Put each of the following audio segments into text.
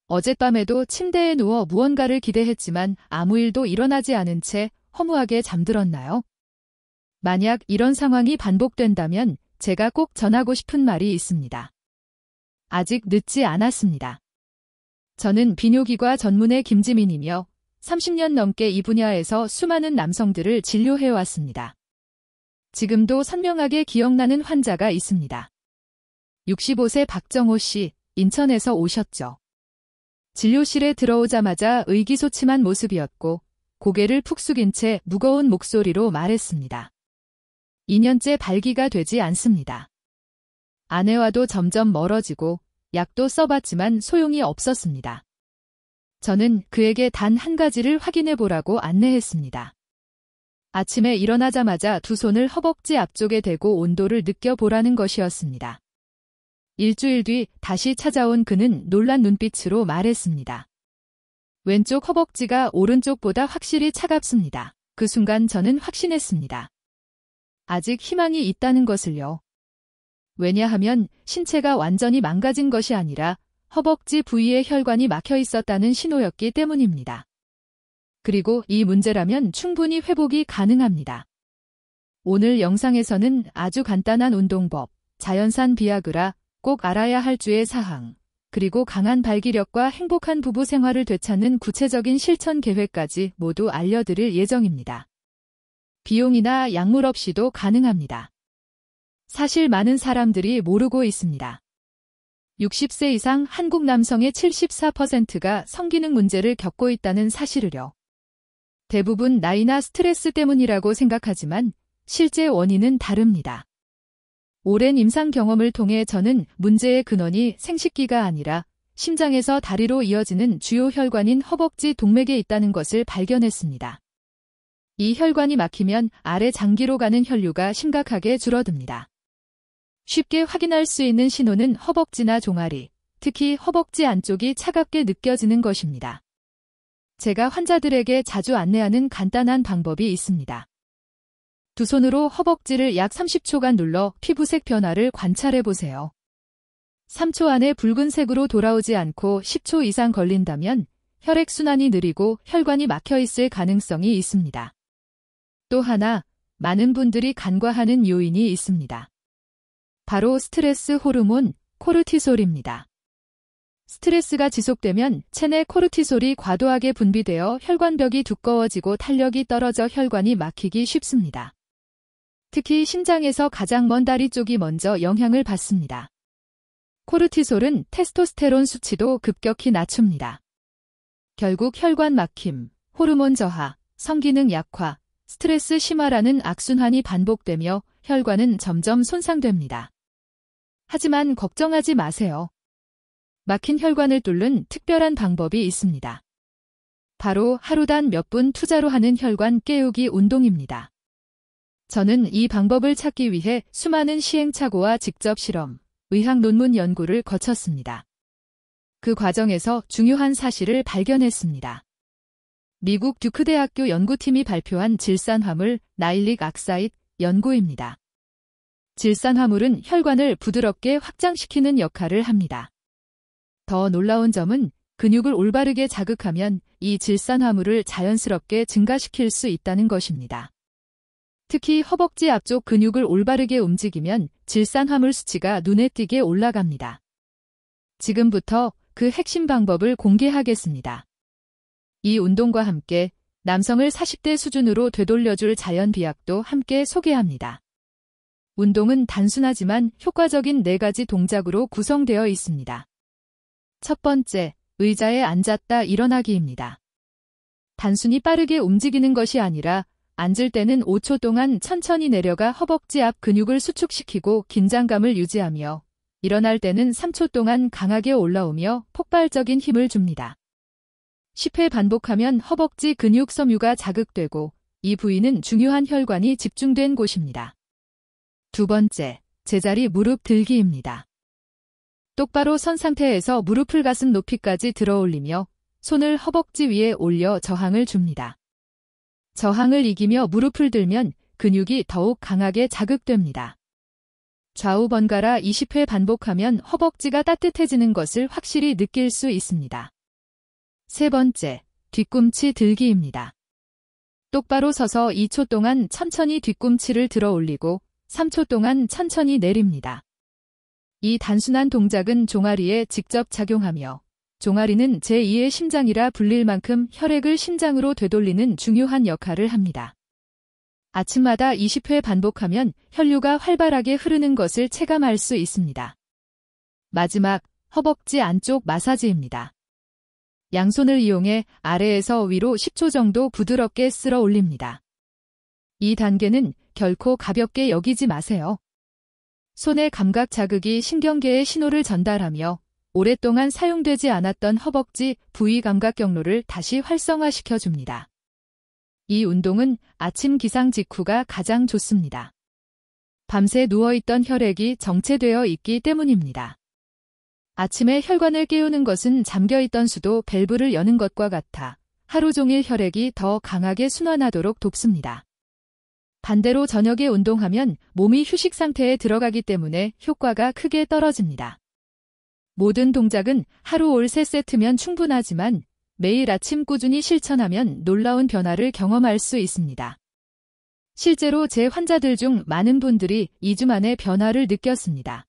어젯밤에도 침대에 누워 무언가를 기대했지만 아무 일도 일어나지 않은 채 허무하게 잠들었나요? 만약 이런 상황이 반복된다면 제가 꼭 전하고 싶은 말이 있습니다. 아직 늦지 않았습니다. 저는 비뇨기과 전문의 김지민이며 30년 넘게 이 분야에서 수많은 남성들을 진료해왔습니다. 지금도 선명하게 기억나는 환자가 있습니다. 65세 박정호 씨, 인천에서 오셨죠. 진료실에 들어오자마자 의기소침한 모습이었고 고개를 푹 숙인 채 무거운 목소리로 말했습니다. 2년째 발기가 되지 않습니다. 아내와도 점점 멀어지고 약도 써봤지만 소용이 없었습니다. 저는 그에게 단 한 가지를 확인해보라고 안내했습니다. 아침에 일어나자마자 두 손을 허벅지 앞쪽에 대고 온도를 느껴보라는 것이었습니다. 일주일 뒤 다시 찾아온 그는 놀란 눈빛으로 말했습니다. 왼쪽 허벅지가 오른쪽보다 확실히 차갑습니다. 그 순간 저는 확신했습니다. 아직 희망이 있다는 것을요. 왜냐하면 신체가 완전히 망가진 것이 아니라 허벅지 부위에 혈관이 막혀 있었다는 신호였기 때문입니다. 그리고 이 문제라면 충분히 회복이 가능합니다. 오늘 영상에서는 아주 간단한 운동법, 자연산 비아그라, 꼭 알아야 할 주의 사항, 그리고 강한 발기력과 행복한 부부 생활을 되찾는 구체적인 실천 계획까지 모두 알려드릴 예정입니다. 비용이나 약물 없이도 가능합니다. 사실 많은 사람들이 모르고 있습니다. 60세 이상 한국 남성의 74%가 성기능 문제를 겪고 있다는 사실을요. 대부분 나이나 스트레스 때문이라고 생각하지만 실제 원인은 다릅니다. 오랜 임상 경험을 통해 저는 문제의 근원이 생식기가 아니라 심장에서 다리로 이어지는 주요 혈관인 허벅지 동맥에 있다는 것을 발견했습니다. 이 혈관이 막히면 아래 장기로 가는 혈류가 심각하게 줄어듭니다. 쉽게 확인할 수 있는 신호는 허벅지나 종아리, 특히 허벅지 안쪽이 차갑게 느껴지는 것입니다. 제가 환자들에게 자주 안내하는 간단한 방법이 있습니다. 두 손으로 허벅지를 약 30초간 눌러 피부색 변화를 관찰해 보세요. 3초 안에 붉은색으로 돌아오지 않고 10초 이상 걸린다면 혈액순환이 느리고 혈관이 막혀 있을 가능성이 있습니다. 또 하나, 많은 분들이 간과하는 요인이 있습니다. 바로 스트레스 호르몬, 코르티솔입니다. 스트레스가 지속되면 체내 코르티솔이 과도하게 분비되어 혈관벽이 두꺼워지고 탄력이 떨어져 혈관이 막히기 쉽습니다. 특히 심장에서 가장 먼 다리 쪽이 먼저 영향을 받습니다. 코르티솔은 테스토스테론 수치도 급격히 낮춥니다. 결국 혈관 막힘, 호르몬 저하, 성기능 약화, 스트레스 심화라는 악순환이 반복되며 혈관은 점점 손상됩니다. 하지만 걱정하지 마세요. 막힌 혈관을 뚫는 특별한 방법이 있습니다. 바로 하루단 몇 분 투자로 하는 혈관 깨우기 운동입니다. 저는 이 방법을 찾기 위해 수많은 시행착오와 직접 실험, 의학 논문 연구를 거쳤습니다. 그 과정에서 중요한 사실을 발견했습니다. 미국 듀크 대학교 연구팀이 발표한 질산화물 나일릭 악사이드 연구입니다. 질산화물은 혈관을 부드럽게 확장시키는 역할을 합니다. 더 놀라운 점은 근육을 올바르게 자극하면 이 질산화물을 자연스럽게 증가시킬 수 있다는 것입니다. 특히 허벅지 앞쪽 근육을 올바르게 움직이면 질산화물 수치가 눈에 띄게 올라갑니다. 지금부터 그 핵심 방법을 공개하겠습니다. 이 운동과 함께 남성을 40대 수준으로 되돌려줄 자연 비약도 함께 소개합니다. 운동은 단순하지만 효과적인 4가지 동작으로 구성되어 있습니다. 첫 번째, 의자에 앉았다 일어나기입니다. 단순히 빠르게 움직이는 것이 아니라 앉을 때는 5초 동안 천천히 내려가 허벅지 앞 근육을 수축시키고 긴장감을 유지하며 일어날 때는 3초 동안 강하게 올라오며 폭발적인 힘을 줍니다. 10회 반복하면 허벅지 근육 섬유가 자극되고 이 부위는 중요한 혈관이 집중된 곳입니다. 두 번째, 제자리 무릎 들기입니다. 똑바로 선 상태에서 무릎을 가슴 높이까지 들어 올리며 손을 허벅지 위에 올려 저항을 줍니다. 저항을 이기며 무릎을 들면 근육이 더욱 강하게 자극됩니다. 좌우 번갈아 20회 반복하면 허벅지가 따뜻해지는 것을 확실히 느낄 수 있습니다. 세 번째, 뒤꿈치 들기입니다. 똑바로 서서 2초 동안 천천히 뒤꿈치를 들어 올리고 3초 동안 천천히 내립니다. 이 단순한 동작은 종아리에 직접 작용하며 종아리는 제2의 심장이라 불릴 만큼 혈액을 심장으로 되돌리는 중요한 역할을 합니다. 아침마다 20회 반복하면 혈류가 활발하게 흐르는 것을 체감할 수 있습니다. 마지막, 허벅지 안쪽 마사지입니다. 양손을 이용해 아래에서 위로 10초 정도 부드럽게 쓸어 올립니다. 이 단계는 결코 가볍게 여기지 마세요. 손의 감각 자극이 신경계에 신호를 전달하며 오랫동안 사용되지 않았던 허벅지 부위 감각 경로를 다시 활성화시켜 줍니다. 이 운동은 아침 기상 직후가 가장 좋습니다. 밤새 누워있던 혈액이 정체되어 있기 때문입니다. 아침에 혈관을 깨우는 것은 잠겨있던 수도 밸브를 여는 것과 같아 하루 종일 혈액이 더 강하게 순환하도록 돕습니다. 반대로 저녁에 운동하면 몸이 휴식 상태에 들어가기 때문에 효과가 크게 떨어집니다. 모든 동작은 하루 올 3세트면 충분하지만 매일 아침 꾸준히 실천하면 놀라운 변화를 경험할 수 있습니다. 실제로 제 환자들 중 많은 분들이 2주 만에 변화를 느꼈습니다.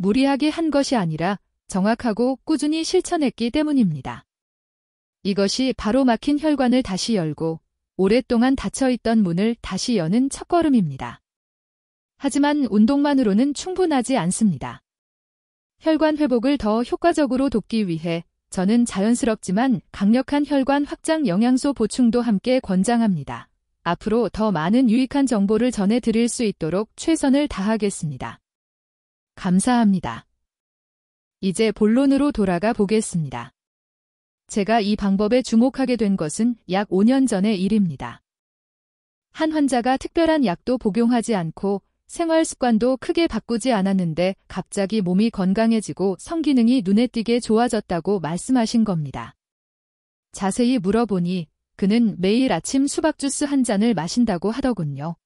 무리하게 한 것이 아니라 정확하고 꾸준히 실천했기 때문입니다. 이것이 바로 막힌 혈관을 다시 열고 오랫동안 닫혀있던 문을 다시 여는 첫걸음입니다. 하지만 운동만으로는 충분하지 않습니다. 혈관 회복을 더 효과적으로 돕기 위해 저는 자연스럽지만 강력한 혈관 확장 영양소 보충도 함께 권장합니다. 앞으로 더 많은 유익한 정보를 전해드릴 수 있도록 최선을 다하겠습니다. 감사합니다. 이제 본론으로 돌아가 보겠습니다. 제가 이 방법에 주목하게 된 것은 약 5년 전의 일입니다. 한 환자가 특별한 약도 복용하지 않고 생활 습관도 크게 바꾸지 않았는데 갑자기 몸이 건강해지고 성기능이 눈에 띄게 좋아졌다고 말씀하신 겁니다. 자세히 물어보니 그는 매일 아침 수박 주스 한 잔을 마신다고 하더군요.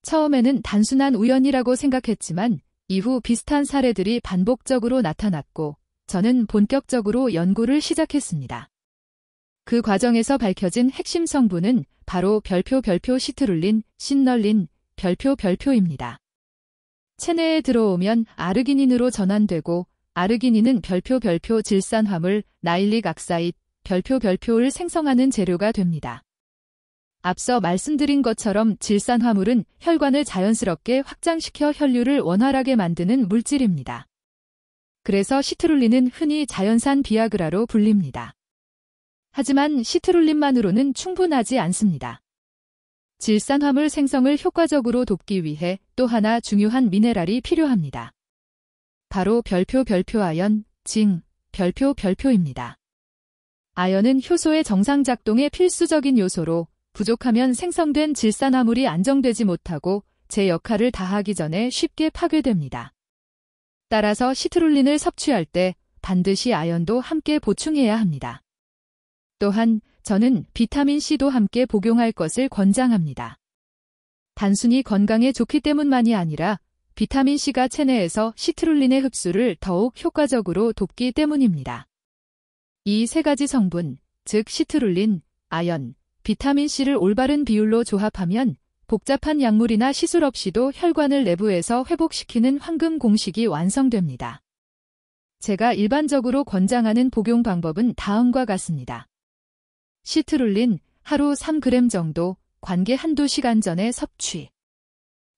처음에는 단순한 우연이라고 생각했지만 이후 비슷한 사례들이 반복적으로 나타났고 저는 본격적으로 연구를 시작했습니다. 그 과정에서 밝혀진 핵심 성분은 바로 별표 시트룰린, 시널린, 별표입니다. 체내에 들어오면 아르기닌으로 전환되고 아르기닌은 별표 질산화물, 나일릭 악사ид, 별표를 생성하는 재료가 됩니다. 앞서 말씀드린 것처럼 질산화물은 혈관을 자연스럽게 확장시켜 혈류를 원활하게 만드는 물질입니다. 그래서 시트룰린은 흔히 자연산 비아그라로 불립니다. 하지만 시트룰린만으로는 충분하지 않습니다. 질산화물 생성을 효과적으로 돕기 위해 또 하나 중요한 미네랄이 필요합니다. 바로 별표 아연, 징, 별표입니다. 아연은 효소의 정상 작동에 필수적인 요소로 부족하면 생성된 질산화물이 안정되지 못하고 제 역할을 다하기 전에 쉽게 파괴됩니다. 따라서 시트룰린을 섭취할 때 반드시 아연도 함께 보충해야 합니다. 또한 저는 비타민C도 함께 복용할 것을 권장합니다. 단순히 건강에 좋기 때문만이 아니라 비타민C가 체내에서 시트룰린의 흡수를 더욱 효과적으로 돕기 때문입니다. 이 세 가지 성분, 즉 시트룰린, 아연, 비타민C를 올바른 비율로 조합하면 복잡한 약물이나 시술 없이도 혈관을 내부에서 회복시키는 황금 공식이 완성됩니다. 제가 일반적으로 권장하는 복용 방법은 다음과 같습니다. 시트룰린 하루 3g 정도, 관계 한두 시간 전에 섭취.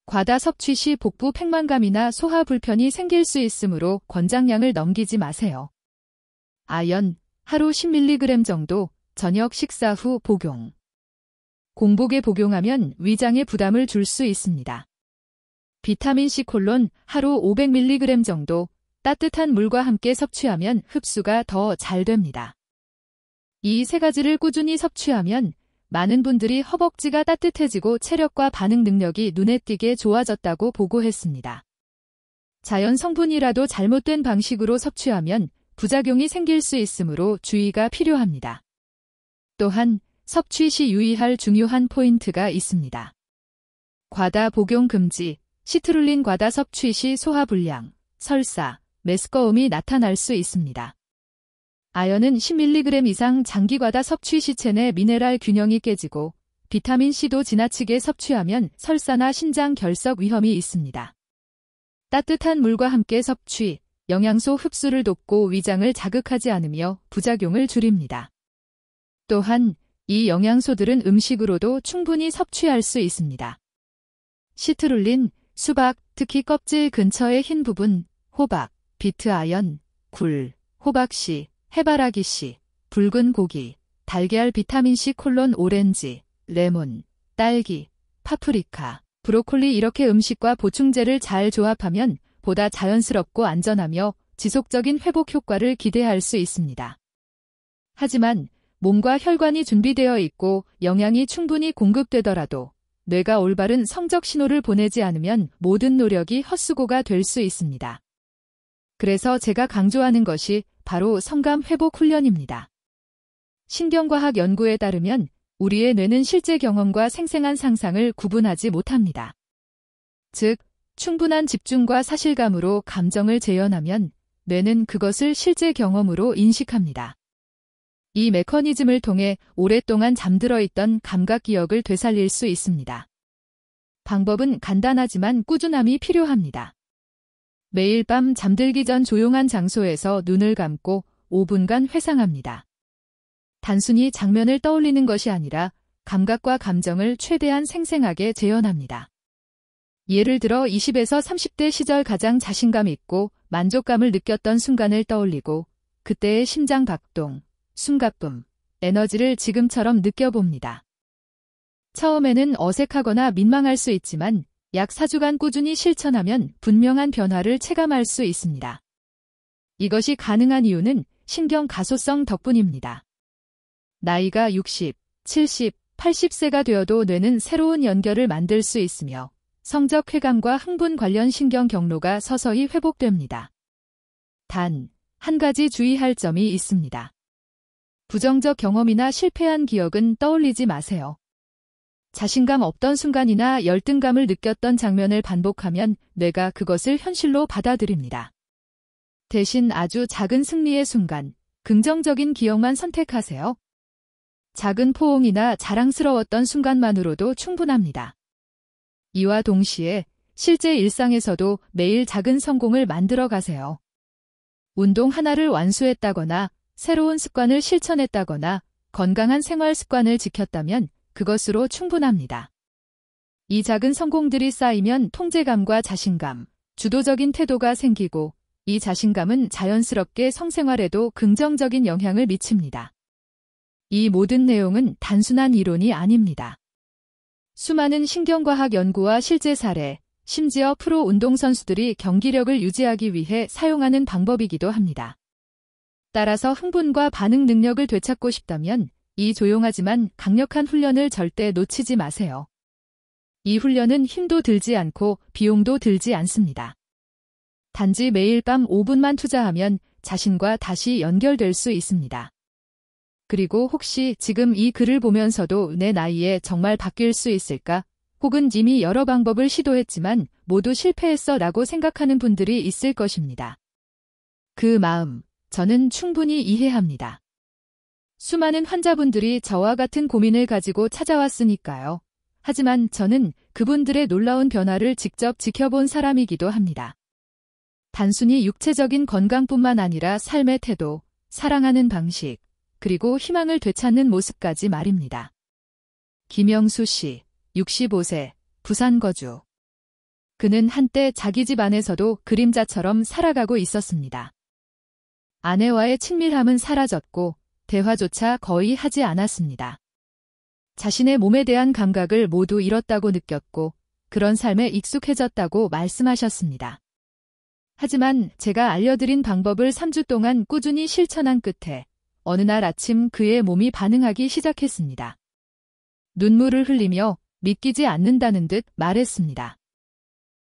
과다 섭취 시 복부 팽만감이나 소화 불편이 생길 수 있으므로 권장량을 넘기지 마세요. 아연 하루 10mg 정도, 저녁 식사 후 복용. 공복에 복용하면 위장에 부담을 줄 수 있습니다. 비타민C 콜론 하루 500mg 정도, 따뜻한 물과 함께 섭취하면 흡수가 더 잘 됩니다. 이 세 가지를 꾸준히 섭취하면 많은 분들이 허벅지가 따뜻해지고 체력과 반응 능력이 눈에 띄게 좋아졌다고 보고했습니다. 자연 성분이라도 잘못된 방식으로 섭취하면 부작용이 생길 수 있으므로 주의가 필요합니다. 또한 섭취 시 유의할 중요한 포인트가 있습니다. 과다 복용 금지, 시트룰린 과다 섭취 시 소화불량, 설사, 메스꺼움이 나타날 수 있습니다. 아연은 10mg 이상 장기 과다 섭취 시 체내 미네랄 균형이 깨지고 비타민C도 지나치게 섭취하면 설사나 신장 결석 위험이 있습니다. 따뜻한 물과 함께 섭취, 영양소 흡수를 돕고 위장을 자극하지 않으며 부작용을 줄입니다. 또한 이 영양소들은 음식으로도 충분히 섭취할 수 있습니다. 시트룰린, 수박, 특히 껍질 근처의 흰 부분, 호박, 비트 아연, 굴, 호박씨, 해바라기씨, 붉은 고기, 달걀 비타민C 오렌지, 레몬, 딸기, 파프리카, 브로콜리 이렇게 음식과 보충제를 잘 조합하면 보다 자연스럽고 안전하며 지속적인 회복 효과를 기대할 수 있습니다. 하지만 몸과 혈관이 준비되어 있고 영양이 충분히 공급되더라도 뇌가 올바른 성적 신호를 보내지 않으면 모든 노력이 헛수고가 될 수 있습니다. 그래서 제가 강조하는 것이 바로 성감 회복 훈련입니다. 신경과학 연구에 따르면 우리의 뇌는 실제 경험과 생생한 상상을 구분하지 못합니다. 즉, 충분한 집중과 사실감으로 감정을 재현하면 뇌는 그것을 실제 경험으로 인식합니다. 이 메커니즘을 통해 오랫동안 잠들어 있던 감각 기억을 되살릴 수 있습니다. 방법은 간단하지만 꾸준함이 필요합니다. 매일 밤 잠들기 전 조용한 장소에서 눈을 감고 5분간 회상합니다. 단순히 장면을 떠올리는 것이 아니라 감각과 감정을 최대한 생생하게 재현합니다. 예를 들어 20에서 30대 시절 가장 자신감 있고 만족감을 느꼈던 순간을 떠올리고 그때의 심장 박동, 숨가쁨, 에너지를 지금처럼 느껴봅니다. 처음에는 어색하거나 민망할 수 있지만 약 4주간 꾸준히 실천하면 분명한 변화를 체감할 수 있습니다. 이것이 가능한 이유는 신경 가소성 덕분입니다. 나이가 60, 70, 80세가 되어도 뇌는 새로운 연결을 만들 수 있으며 성적 쾌감과 흥분 관련 신경 경로가 서서히 회복됩니다. 단, 한 가지 주의할 점이 있습니다. 부정적 경험이나 실패한 기억은 떠올리지 마세요. 자신감 없던 순간이나 열등감을 느꼈던 장면을 반복하면 뇌가 그것을 현실로 받아들입니다. 대신 아주 작은 승리의 순간, 긍정적인 기억만 선택하세요. 작은 포옹이나 자랑스러웠던 순간만으로도 충분합니다. 이와 동시에 실제 일상에서도 매일 작은 성공을 만들어 가세요. 운동 하나를 완수했다거나 새로운 습관을 실천했다거나 건강한 생활 습관을 지켰다면 그것으로 충분합니다. 이 작은 성공들이 쌓이면 통제감과 자신감, 주도적인 태도가 생기고 이 자신감은 자연스럽게 성생활에도 긍정적인 영향을 미칩니다. 이 모든 내용은 단순한 이론이 아닙니다. 수많은 신경과학 연구와 실제 사례, 심지어 프로 운동선수들이 경기력을 유지하기 위해 사용하는 방법이기도 합니다. 따라서 흥분과 반응 능력을 되찾고 싶다면 이 조용하지만 강력한 훈련을 절대 놓치지 마세요. 이 훈련은 힘도 들지 않고 비용도 들지 않습니다. 단지 매일 밤 5분만 투자하면 자신과 다시 연결될 수 있습니다. 그리고 혹시 지금 이 글을 보면서도 내 나이에 정말 바뀔 수 있을까? 혹은 이미 여러 방법을 시도했지만 모두 실패했어 라고 생각하는 분들이 있을 것입니다. 그 마음, 저는 충분히 이해합니다. 수많은 환자분들이 저와 같은 고민을 가지고 찾아왔으니까요. 하지만 저는 그분들의 놀라운 변화를 직접 지켜본 사람이기도 합니다. 단순히 육체적인 건강뿐만 아니라 삶의 태도, 사랑하는 방식, 그리고 희망을 되찾는 모습까지 말입니다. 김영수 씨, 65세, 부산 거주. 그는 한때 자기 집 안에서도 그림자처럼 살아가고 있었습니다. 아내와의 친밀함은 사라졌고 대화조차 거의 하지 않았습니다. 자신의 몸에 대한 감각을 모두 잃었다고 느꼈고 그런 삶에 익숙해졌다고 말씀하셨습니다. 하지만 제가 알려드린 방법을 3주 동안 꾸준히 실천한 끝에 어느 날 아침 그의 몸이 반응하기 시작했습니다. 눈물을 흘리며 믿기지 않는다는 듯 말했습니다.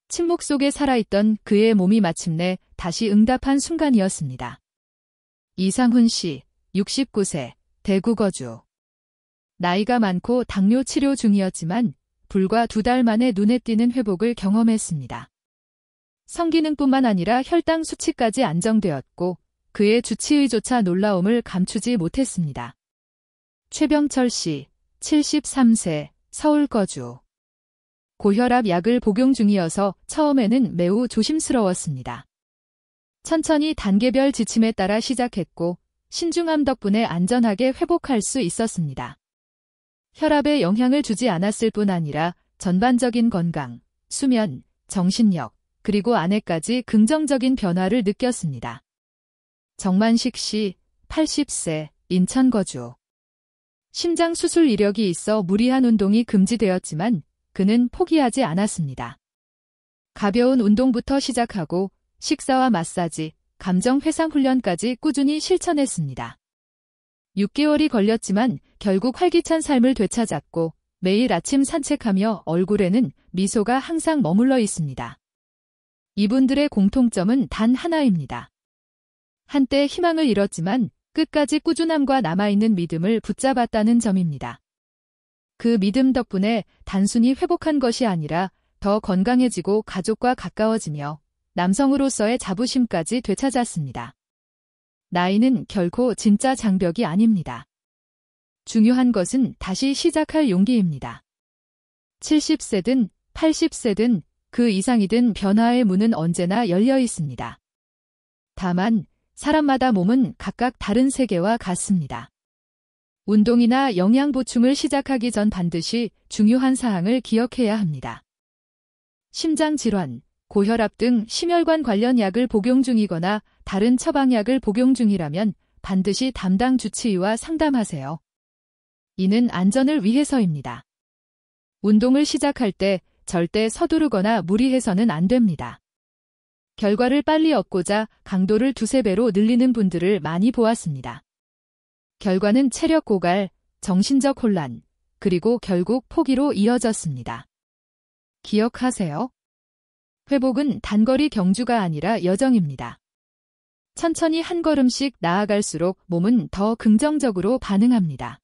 침묵 속에 살아있던 그의 몸이 마침내 다시 응답한 순간이었습니다. 이상훈 씨, 69세, 대구 거주. 나이가 많고 당뇨 치료 중이었지만 불과 2달 만에 눈에 띄는 회복을 경험했습니다. 성기능뿐만 아니라 혈당 수치까지 안정되었고 그의 주치의조차 놀라움을 감추지 못했습니다. 최병철 씨, 73세, 서울 거주. 고혈압 약을 복용 중이어서 처음에는 매우 조심스러웠습니다. 천천히 단계별 지침에 따라 시작했고 신중함 덕분에 안전하게 회복할 수 있었습니다. 혈압에 영향을 주지 않았을 뿐 아니라 전반적인 건강, 수면, 정신력, 그리고 아내까지 긍정적인 변화를 느꼈습니다. 정만식 씨, 80세, 인천 거주. 심장 수술 이력이 있어 무리한 운동이 금지되었지만 그는 포기하지 않았습니다. 가벼운 운동부터 시작하고 식사와 마사지, 감정 회상 훈련까지 꾸준히 실천했습니다. 6개월이 걸렸지만 결국 활기찬 삶을 되찾았고 매일 아침 산책하며 얼굴에는 미소가 항상 머물러 있습니다. 이분들의 공통점은 단 하나입니다. 한때 희망을 잃었지만 끝까지 꾸준함과 남아있는 믿음을 붙잡았다는 점입니다. 그 믿음 덕분에 단순히 회복한 것이 아니라 더 건강해지고 가족과 가까워지며 남성으로서의 자부심까지 되찾았습니다. 나이는 결코 진짜 장벽이 아닙니다. 중요한 것은 다시 시작할 용기입니다. 70세든 80세든 그 이상이든 변화의 문은 언제나 열려 있습니다. 다만 사람마다 몸은 각각 다른 세계와 같습니다. 운동이나 영양 보충을 시작하기 전 반드시 중요한 사항을 기억해야 합니다. 심장질환, 고혈압 등 심혈관 관련 약을 복용 중이거나 다른 처방약을 복용 중이라면 반드시 담당 주치의와 상담하세요. 이는 안전을 위해서입니다. 운동을 시작할 때 절대 서두르거나 무리해서는 안 됩니다. 결과를 빨리 얻고자 강도를 두세 배로 늘리는 분들을 많이 보았습니다. 결과는 체력 고갈, 정신적 혼란, 그리고 결국 포기로 이어졌습니다. 기억하세요. 회복은 단거리 경주가 아니라 여정입니다. 천천히 한 걸음씩 나아갈수록 몸은 더 긍정적으로 반응합니다.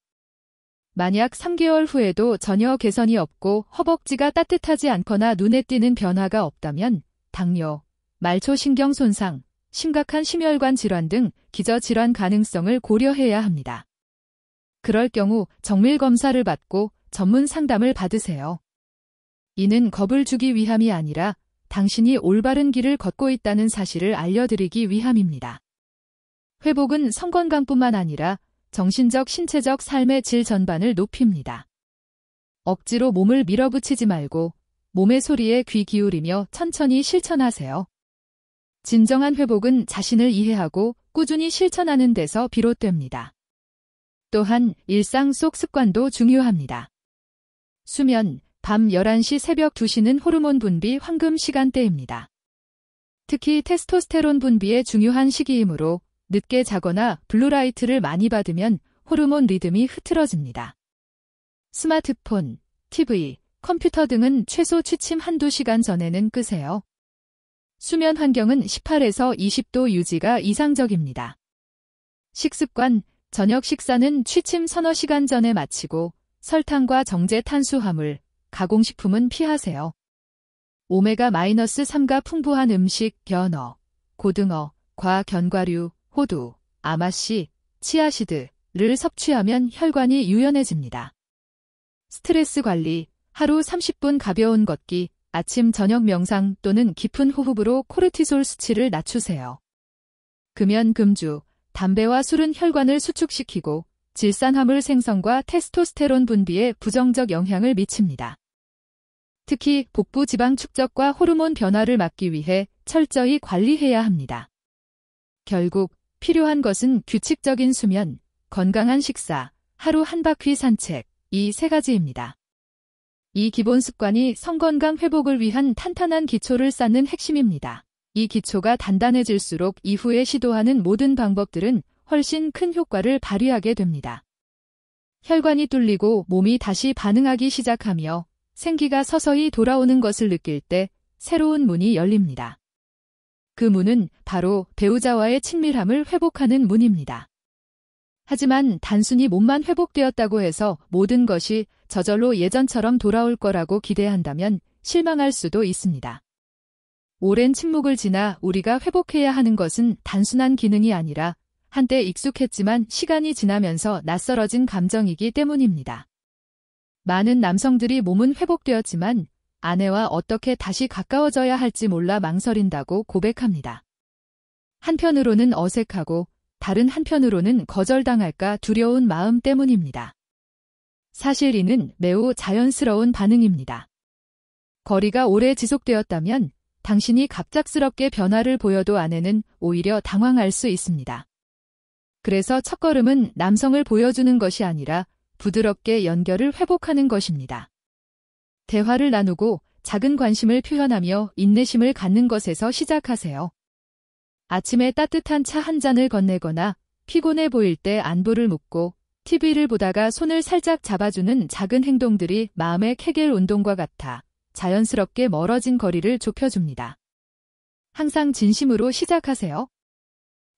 만약 3개월 후에도 전혀 개선이 없고 허벅지가 따뜻하지 않거나 눈에 띄는 변화가 없다면 당뇨, 말초신경 손상, 심각한 심혈관 질환 등 기저질환 가능성을 고려해야 합니다. 그럴 경우 정밀 검사를 받고 전문 상담을 받으세요. 이는 겁을 주기 위함이 아니라 당신이 올바른 길을 걷고 있다는 사실을 알려드리기 위함입니다. 회복은 성건강뿐만 아니라 정신적, 신체적 삶의 질 전반을 높입니다. 억지로 몸을 밀어붙이지 말고 몸의 소리에 귀 기울이며 천천히 실천하세요. 진정한 회복은 자신을 이해하고 꾸준히 실천하는 데서 비롯됩니다. 또한 일상 속 습관도 중요합니다. 수면, 밤 11시 새벽 2시는 호르몬 분비 황금 시간대입니다. 특히 테스토스테론 분비의 중요한 시기이므로 늦게 자거나 블루라이트를 많이 받으면 호르몬 리듬이 흐트러집니다. 스마트폰, TV, 컴퓨터 등은 최소 취침 1~2시간 전에는 끄세요. 수면 환경은 18에서 20도 유지가 이상적입니다. 식습관, 저녁 식사는 취침 서너 시간 전에 마치고 설탕과 정제 탄수화물, 가공식품은 피하세요. 오메가-3가 풍부한 음식, 연어, 고등어, 과견과류, 호두, 아마씨, 치아시드를 섭취하면 혈관이 유연해집니다. 스트레스 관리, 하루 30분 가벼운 걷기, 아침 저녁 명상 또는 깊은 호흡으로 코르티솔 수치를 낮추세요. 금연 금주, 담배와 술은 혈관을 수축시키고 질산화물 생성과 테스토스테론 분비에 부정적 영향을 미칩니다. 특히 복부 지방 축적과 호르몬 변화를 막기 위해 철저히 관리해야 합니다. 결국 필요한 것은 규칙적인 수면, 건강한 식사, 하루 한 바퀴 산책, 이 세 가지입니다. 이 기본 습관이 성건강 회복을 위한 탄탄한 기초를 쌓는 핵심입니다. 이 기초가 단단해질수록 이후에 시도하는 모든 방법들은 훨씬 큰 효과를 발휘하게 됩니다. 혈관이 뚫리고 몸이 다시 반응하기 시작하며 생기가 서서히 돌아오는 것을 느낄 때 새로운 문이 열립니다. 그 문은 바로 배우자와의 친밀함을 회복하는 문입니다. 하지만 단순히 몸만 회복되었다고 해서 모든 것이 저절로 예전처럼 돌아올 거라고 기대한다면 실망할 수도 있습니다. 오랜 침묵을 지나 우리가 회복해야 하는 것은 단순한 기능이 아니라 한때 익숙했지만 시간이 지나면서 낯설어진 감정이기 때문입니다. 많은 남성들이 몸은 회복되었지만 아내와 어떻게 다시 가까워져야 할지 몰라 망설인다고 고백합니다. 한편으로는 어색하고 다른 한편으로는 거절당할까 두려운 마음 때문입니다. 사실 이는 매우 자연스러운 반응입니다. 거리가 오래 지속되었다면 당신이 갑작스럽게 변화를 보여도 아내는 오히려 당황할 수 있습니다. 그래서 첫걸음은 남성을 보여주는 것이 아니라 부드럽게 연결을 회복하는 것입니다. 대화를 나누고 작은 관심을 표현하며 인내심을 갖는 것에서 시작하세요. 아침에 따뜻한 차 한 잔을 건네거나 피곤해 보일 때 안부를 묻고 TV를 보다가 손을 살짝 잡아주는 작은 행동들이 마음의 케겔 운동과 같아 자연스럽게 멀어진 거리를 좁혀줍니다. 항상 진심으로 시작하세요.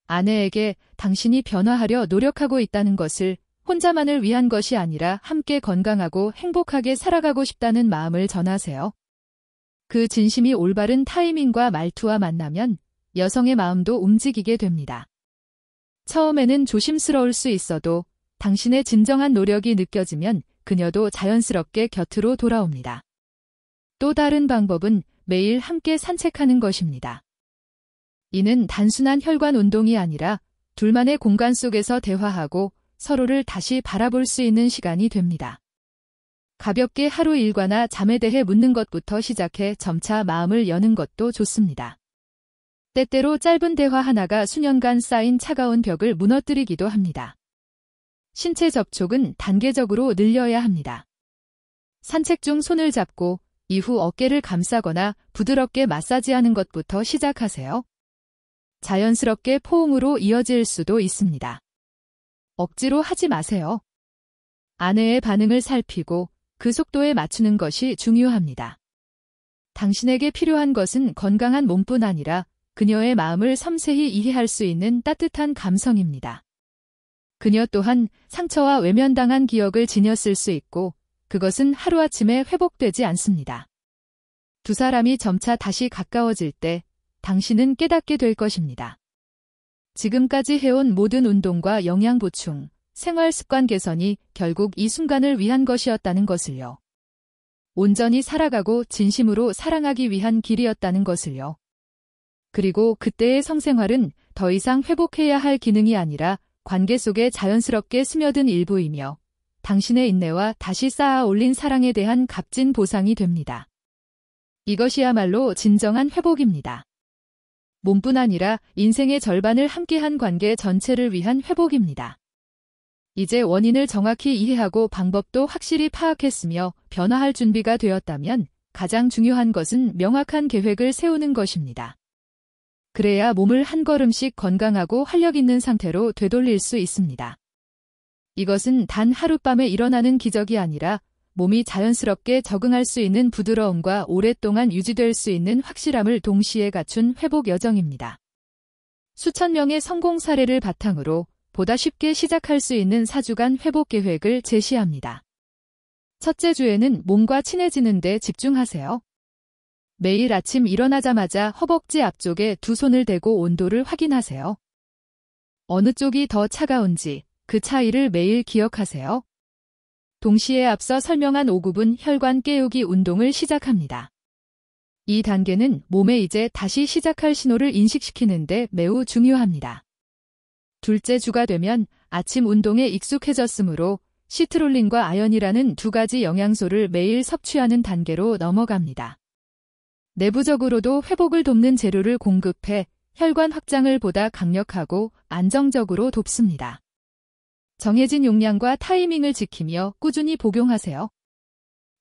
아내에게 당신이 변화하려 노력하고 있다는 것을 혼자만을 위한 것이 아니라 함께 건강하고 행복하게 살아가고 싶다는 마음을 전하세요. 그 진심이 올바른 타이밍과 말투와 만나면 여성의 마음도 움직이게 됩니다. 처음에는 조심스러울 수 있어도 당신의 진정한 노력이 느껴지면 그녀도 자연스럽게 곁으로 돌아옵니다. 또 다른 방법은 매일 함께 산책하는 것입니다. 이는 단순한 혈관 운동이 아니라 둘만의 공간 속에서 대화하고 서로를 다시 바라볼 수 있는 시간이 됩니다. 가볍게 하루 일과나 잠에 대해 묻는 것부터 시작해 점차 마음을 여는 것도 좋습니다. 때때로 짧은 대화 하나가 수년간 쌓인 차가운 벽을 무너뜨리기도 합니다. 신체 접촉은 단계적으로 늘려야 합니다. 산책 중 손을 잡고 이후 어깨를 감싸거나 부드럽게 마사지하는 것부터 시작하세요. 자연스럽게 포옹으로 이어질 수도 있습니다. 억지로 하지 마세요. 아내의 반응을 살피고 그 속도에 맞추는 것이 중요합니다. 당신에게 필요한 것은 건강한 몸뿐 아니라 그녀의 마음을 섬세히 이해할 수 있는 따뜻한 감성입니다. 그녀 또한 상처와 외면당한 기억을 지녔을 수 있고 그것은 하루아침에 회복되지 않습니다. 두 사람이 점차 다시 가까워질 때 당신은 깨닫게 될 것입니다. 지금까지 해온 모든 운동과 영양 보충, 생활 습관 개선이 결국 이 순간을 위한 것이었다는 것을요. 온전히 살아가고 진심으로 사랑하기 위한 길이었다는 것을요. 그리고 그때의 성생활은 더 이상 회복해야 할 기능이 아니라 관계 속에 자연스럽게 스며든 일부이며 당신의 인내와 다시 쌓아 올린 사랑에 대한 값진 보상이 됩니다. 이것이야말로 진정한 회복입니다. 몸뿐 아니라 인생의 절반을 함께한 관계 전체를 위한 회복입니다. 이제 원인을 정확히 이해하고 방법도 확실히 파악했으며 변화할 준비가 되었다면 가장 중요한 것은 명확한 계획을 세우는 것입니다. 그래야 몸을 한 걸음씩 건강하고 활력 있는 상태로 되돌릴 수 있습니다. 이것은 단 하룻밤에 일어나는 기적이 아니라 몸이 자연스럽게 적응할 수 있는 부드러움과 오랫동안 유지될 수 있는 확실함을 동시에 갖춘 회복 여정입니다. 수천 명의 성공 사례를 바탕으로 보다 쉽게 시작할 수 있는 4주간 회복 계획을 제시합니다. 첫째 주에는 몸과 친해지는 데 집중하세요. 매일 아침 일어나자마자 허벅지 앞쪽에 두 손을 대고 온도를 확인하세요. 어느 쪽이 더 차가운지 그 차이를 매일 기억하세요. 동시에 앞서 설명한 5구분 혈관 깨우기 운동을 시작합니다. 이 단계는 몸에 이제 다시 시작할 신호를 인식시키는 데 매우 중요합니다. 둘째 주가 되면 아침 운동에 익숙해졌으므로 시트롤린과 아연이라는 두 가지 영양소를 매일 섭취하는 단계로 넘어갑니다. 내부적으로도 회복을 돕는 재료를 공급해 혈관 확장을 보다 강력하고 안정적으로 돕습니다. 정해진 용량과 타이밍을 지키며 꾸준히 복용하세요.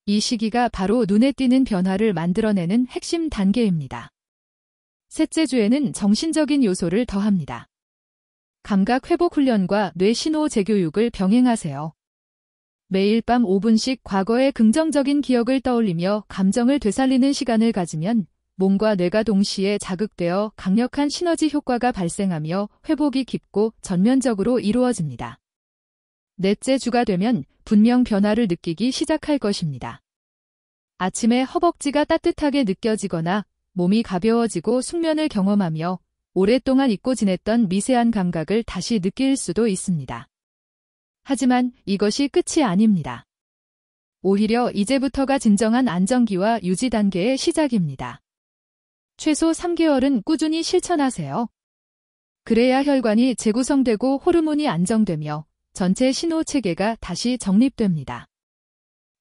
이 시기가 바로 눈에 띄는 변화를 만들어내는 핵심 단계입니다. 셋째 주에는 정신적인 요소를 더합니다. 감각 회복 훈련과 뇌 신호 재교육을 병행하세요. 매일 밤 5분씩 과거의 긍정적인 기억을 떠올리며 감정을 되살리는 시간을 가지면 몸과 뇌가 동시에 자극되어 강력한 시너지 효과가 발생하며 회복이 깊고 전면적으로 이루어집니다. 넷째 주가 되면 분명 변화를 느끼기 시작할 것입니다. 아침에 허벅지가 따뜻하게 느껴지거나 몸이 가벼워지고 숙면을 경험하며 오랫동안 잊고 지냈던 미세한 감각을 다시 느낄 수도 있습니다. 하지만 이것이 끝이 아닙니다. 오히려 이제부터가 진정한 안정기와 유지 단계의 시작입니다. 최소 3개월은 꾸준히 실천하세요. 그래야 혈관이 재구성되고 호르몬이 안정되며 전체 신호 체계가 다시 정립됩니다.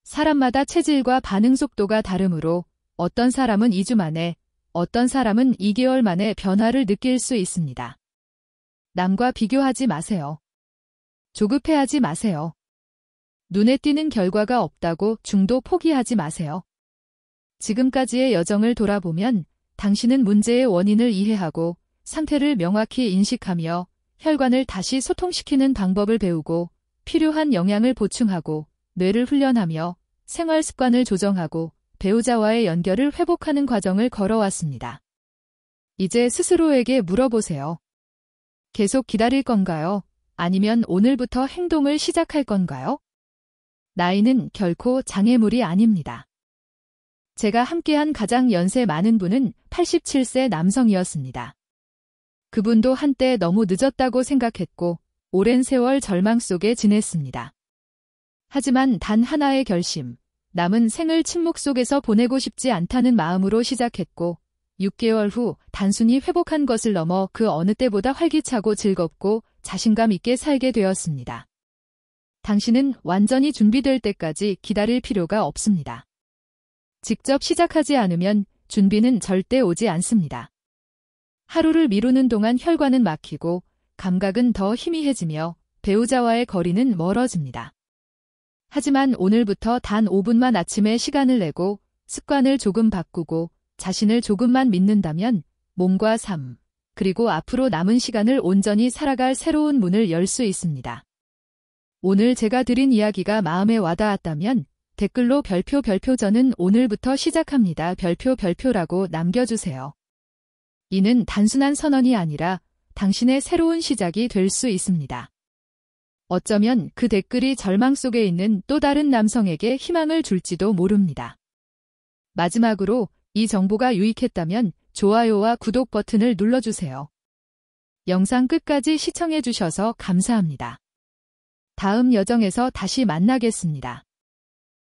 사람마다 체질과 반응 속도가 다르므로 어떤 사람은 2주 만에, 어떤 사람은 2개월 만에 변화를 느낄 수 있습니다. 남과 비교하지 마세요. 조급해하지 마세요. 눈에 띄는 결과가 없다고 중도 포기하지 마세요. 지금까지의 여정을 돌아보면 당신은 문제의 원인을 이해하고 상태를 명확히 인식하며 혈관을 다시 소통시키는 방법을 배우고 필요한 영양을 보충하고 뇌를 훈련하며 생활 습관을 조정하고 배우자와의 연결을 회복하는 과정을 걸어왔습니다. 이제 스스로에게 물어보세요. 계속 기다릴 건가요? 아니면 오늘부터 행동을 시작할 건가요? 나이는 결코 장애물이 아닙니다. 제가 함께한 가장 연세 많은 분은 87세 남성이었습니다. 그분도 한때 너무 늦었다고 생각했고 오랜 세월 절망 속에 지냈습니다. 하지만 단 하나의 결심, 남은 생을 침묵 속에서 보내고 싶지 않다는 마음으로 시작했고 6개월 후 단순히 회복한 것을 넘어 그 어느 때보다 활기차고 즐겁고 자신감 있게 살게 되었습니다. 당신은 완전히 준비될 때까지 기다릴 필요가 없습니다. 직접 시작하지 않으면 준비는 절대 오지 않습니다. 하루를 미루는 동안 혈관은 막히고 감각은 더 희미해지며 배우자와의 거리는 멀어집니다. 하지만 오늘부터 단 5분만 아침에 시간을 내고 습관을 조금 바꾸고 자신을 조금만 믿는다면 몸과 삶, 그리고 앞으로 남은 시간을 온전히 살아갈 새로운 문을 열 수 있습니다. 오늘 제가 드린 이야기가 마음에 와닿았다면 댓글로 별표 저는 오늘부터 시작합니다. 별표라고 남겨주세요. 이는 단순한 선언이 아니라 당신의 새로운 시작이 될 수 있습니다. 어쩌면 그 댓글이 절망 속에 있는 또 다른 남성에게 희망을 줄지도 모릅니다. 마지막으로 이 정보가 유익했다면 좋아요와 구독 버튼을 눌러주세요. 영상 끝까지 시청해주셔서 감사합니다. 다음 여정에서 다시 만나겠습니다.